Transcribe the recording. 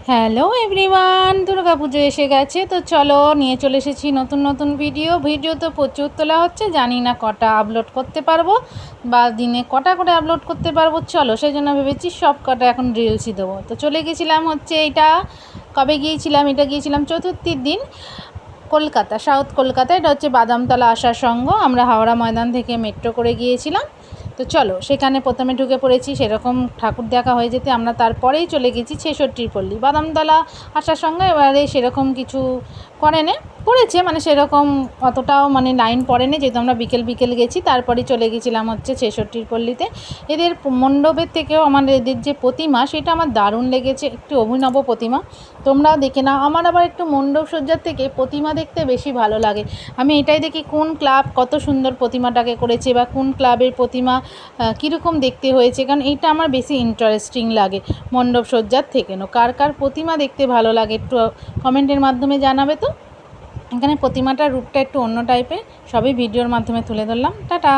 Hello everyone, Durga পুজো এসে গেছে। তো চলো নিয়ে চলে এসেছি নতুন নতুন ভিডিও তো প্রচুর তোলা হচ্ছে, জানি না কটা আপলোড করতে পারবো বা দিনে কটা করে আপলোড করতে পারবো। চলো সেই জন্য ভেবেছি সব কটা এখন রিলসই দেবো। তো চলে গেছিলাম হচ্ছে কবে গিয়েছিলাম, গিয়েছিলাম চতুর্থীর দিন কলকাতা, সাউথ কলকাতা। এটা হচ্ছে বাদামতলা আসার সঙ্গ। আমরা হাওড়া ময়দান থেকে মেট্রো করে গিয়েছিলাম। তো চলো সেখানে প্রথমে ঢুকে পড়েছি, সেরকম ঠাকুর দেখা হয়ে যেতে আমরা তারপরেই চলে গেছি ছেষট্টির পল্লী। বাদামতলা আসার সঙ্গে এবারে সেরকম কিছু করেছে মানে সেরকম অতটাও মানে লাইন পড়েনি, যেহেতু আমরা বিকেল গেছি। তারপরেই চলে গেছিলাম হচ্ছে ছেষট্টির পল্লীতে। এদের মণ্ডপের থেকেও এদের যে প্রতিমা, সেটা আমার দারুণ লেগেছে, একটু অভিনব প্রতিমা। তোমরাও দেখে নাও। আমার আবার একটু মণ্ডপ সজ্জার থেকে প্রতিমা দেখতে বেশি ভালো লাগে। আমি এটাই দেখি কোন ক্লাব কত সুন্দর প্রতিমাটাকে করেছে বা কোন ক্লাবের প্রতিমা কীরকম দেখতে হয়েছে, কারণ এইটা আমার বেশি ইন্টারেস্টিং লাগে মণ্ডপ সজ্জার থেকে। কার কার প্রতিমা দেখতে ভালো লাগে একটু কমেন্টের মাধ্যমে জানাবে। তো এখানে প্রতিমাটার রূপটা একটু অন্য টাইপের, সবই ভিডিওর মাধ্যমে তুলে ধরলাম। টাটা।